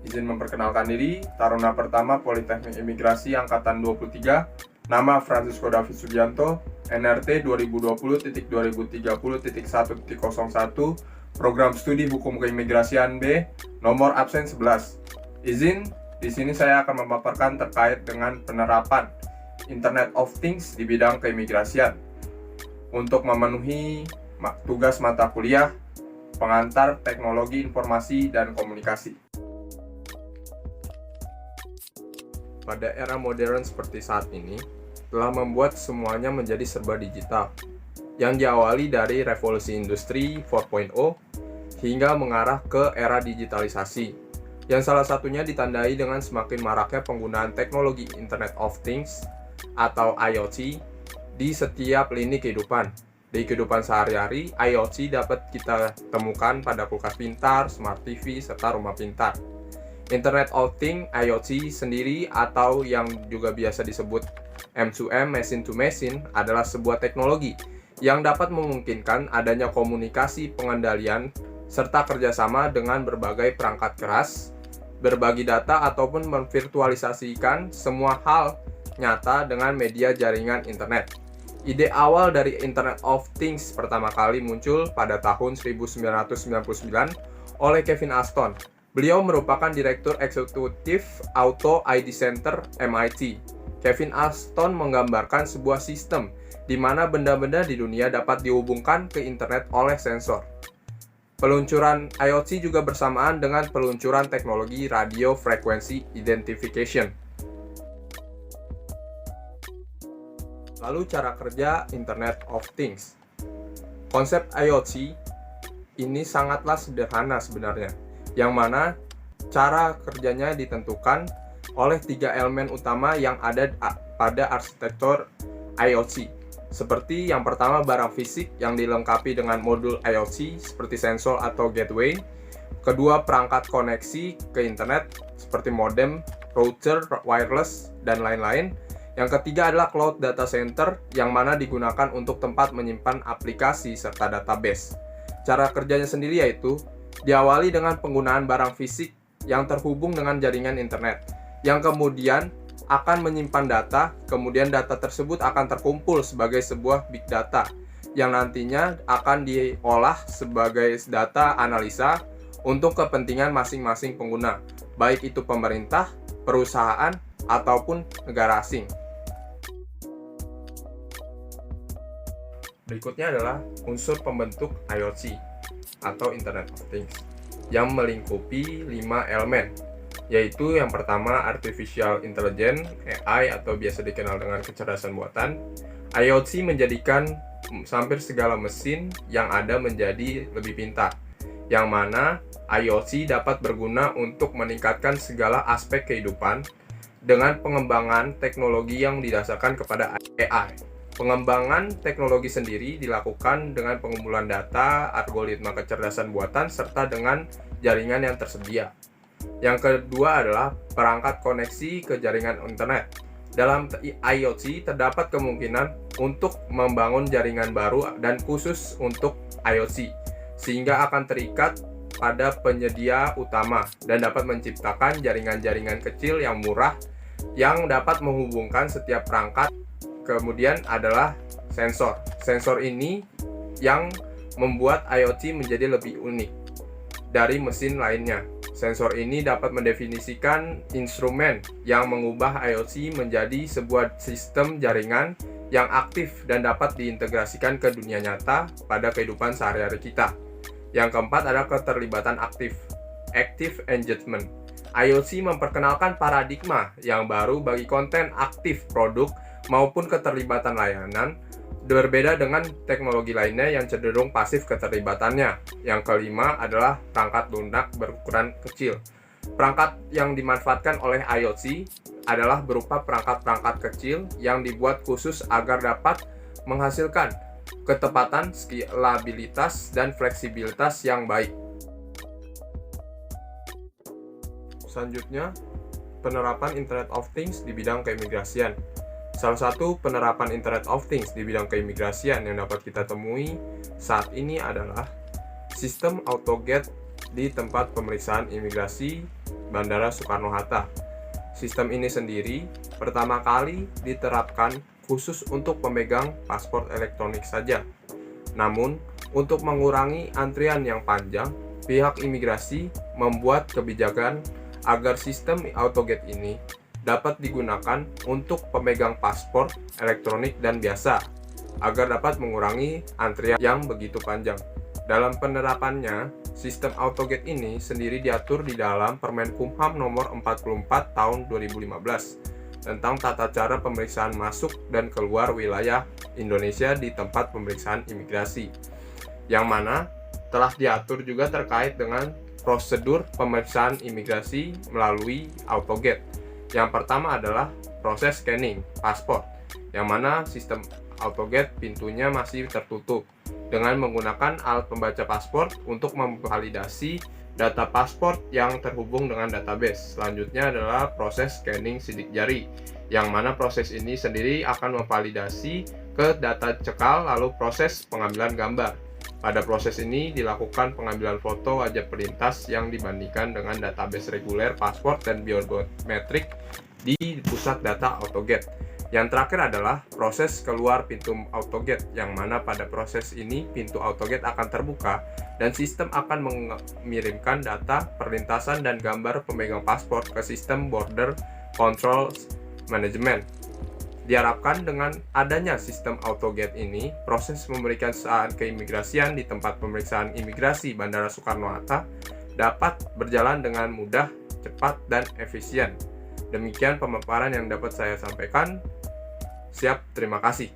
Izin memperkenalkan diri, Taruna Pertama Politeknik Imigrasi Angkatan 23, nama Francisco David Sugianto, NRT 2020.2030.1.01, Program Studi Hukum Keimigrasian B, nomor absen 11. Izin, di sini saya akan memaparkan terkait dengan penerapan Internet of Things di bidang keimigrasian untuk memenuhi tugas mata kuliah pengantar teknologi informasi dan komunikasi. Pada era modern seperti saat ini, telah membuat semuanya menjadi serba digital, yang diawali dari revolusi industri 4.0 hingga mengarah ke era digitalisasi, yang salah satunya ditandai dengan semakin maraknya penggunaan teknologi Internet of Things atau IoT di setiap lini kehidupan. Di kehidupan sehari-hari, IoT dapat kita temukan pada kulkas pintar, smart TV, serta rumah pintar. Internet of Things (IoT) sendiri atau yang juga biasa disebut M2M (Machine to Machine) adalah sebuah teknologi yang dapat memungkinkan adanya komunikasi pengendalian serta kerjasama dengan berbagai perangkat keras, berbagi data ataupun memvirtualisasikan semua hal nyata dengan media jaringan internet. Ide awal dari Internet of Things pertama kali muncul pada tahun 1999 oleh Kevin Ashton. Beliau merupakan Direktur Eksekutif Auto ID Center MIT. Kevin Ashton menggambarkan sebuah sistem di mana benda-benda di dunia dapat dihubungkan ke internet oleh sensor. Peluncuran IoT juga bersamaan dengan peluncuran teknologi Radio Frequency Identification. Lalu cara kerja Internet of Things. Konsep IoT ini sangatlah sederhana sebenarnya, yang mana cara kerjanya ditentukan oleh 3 elemen utama yang ada pada arsitektur IoT. Seperti yang pertama, barang fisik yang dilengkapi dengan modul IoT seperti sensor atau gateway. Kedua, perangkat koneksi ke internet seperti modem, router, wireless, dan lain-lain. Yang ketiga adalah cloud data center yang mana digunakan untuk tempat menyimpan aplikasi serta database. Cara kerjanya sendiri yaitu diawali dengan penggunaan barang fisik yang terhubung dengan jaringan internet, yang kemudian akan menyimpan data, kemudian data tersebut akan terkumpul sebagai sebuah big data, yang nantinya akan diolah sebagai data analisa untuk kepentingan masing-masing pengguna, baik itu pemerintah, perusahaan, ataupun negara asing. Berikutnya adalah unsur pembentuk IoT atau Internet of Things yang melingkupi 5 elemen, yaitu yang pertama Artificial Intelligence (AI) atau biasa dikenal dengan kecerdasan buatan. IoT menjadikan hampir segala mesin yang ada menjadi lebih pintar, yang mana IoT dapat berguna untuk meningkatkan segala aspek kehidupan dengan pengembangan teknologi yang didasarkan kepada AI. Pengembangan teknologi sendiri dilakukan dengan pengumpulan data, algoritma kecerdasan buatan, serta dengan jaringan yang tersedia. Yang kedua adalah perangkat koneksi ke jaringan internet. Dalam IoT terdapat kemungkinan untuk membangun jaringan baru dan khusus untuk IoT, sehingga akan terikat pada penyedia utama dan dapat menciptakan jaringan-jaringan kecil yang murah yang dapat menghubungkan setiap perangkat. Kemudian adalah sensor. Sensor ini yang membuat IoT menjadi lebih unik dari mesin lainnya. Sensor ini dapat mendefinisikan instrumen yang mengubah IoT menjadi sebuah sistem jaringan yang aktif dan dapat diintegrasikan ke dunia nyata pada kehidupan sehari-hari kita. Yang keempat adalah keterlibatan aktif, active engagement. IoT memperkenalkan paradigma yang baru bagi konten aktif produk maupun keterlibatan layanan, berbeda dengan teknologi lainnya yang cenderung pasif keterlibatannya. Yang kelima adalah perangkat lunak berukuran kecil. Perangkat yang dimanfaatkan oleh IoT adalah berupa perangkat-perangkat kecil yang dibuat khusus agar dapat menghasilkan ketepatan, skalabilitas, dan fleksibilitas yang baik. Selanjutnya, penerapan Internet of Things di bidang keimigrasian. Salah satu penerapan Internet of Things di bidang keimigrasian yang dapat kita temui saat ini adalah sistem AutoGate di tempat pemeriksaan imigrasi Bandara Soekarno-Hatta. Sistem ini sendiri pertama kali diterapkan khusus untuk pemegang paspor elektronik saja. Namun, untuk mengurangi antrian yang panjang, pihak imigrasi membuat kebijakan agar sistem autogate ini dapat digunakan untuk pemegang paspor elektronik dan biasa, agar dapat mengurangi antrian yang begitu panjang. Dalam penerapannya, sistem autogate ini sendiri diatur di dalam Permenkumham nomor 44 tahun 2015 tentang tata cara pemeriksaan masuk dan keluar wilayah Indonesia di tempat pemeriksaan imigrasi, yang mana telah diatur juga terkait dengan prosedur pemeriksaan imigrasi melalui autogate. Yang pertama adalah proses scanning paspor, yang mana sistem autogate pintunya masih tertutup dengan menggunakan alat pembaca paspor untuk memvalidasi data paspor yang terhubung dengan database. Selanjutnya adalah proses scanning sidik jari, yang mana proses ini sendiri akan memvalidasi ke data cekal lalu proses pengambilan gambar. Pada proses ini dilakukan pengambilan foto wajah pelintas yang dibandingkan dengan database reguler paspor dan biometrik di pusat data autogate. Yang terakhir adalah proses keluar pintu autogate, yang mana pada proses ini pintu autogate akan terbuka dan sistem akan mengirimkan data perlintasan dan gambar pemegang paspor ke sistem Border Control Management. Diharapkan dengan adanya sistem autogate ini, proses pemeriksaan keimigrasian di tempat pemeriksaan imigrasi Bandara Soekarno-Hatta dapat berjalan dengan mudah, cepat, dan efisien. Demikian pemaparan yang dapat saya sampaikan. Siap, terima kasih.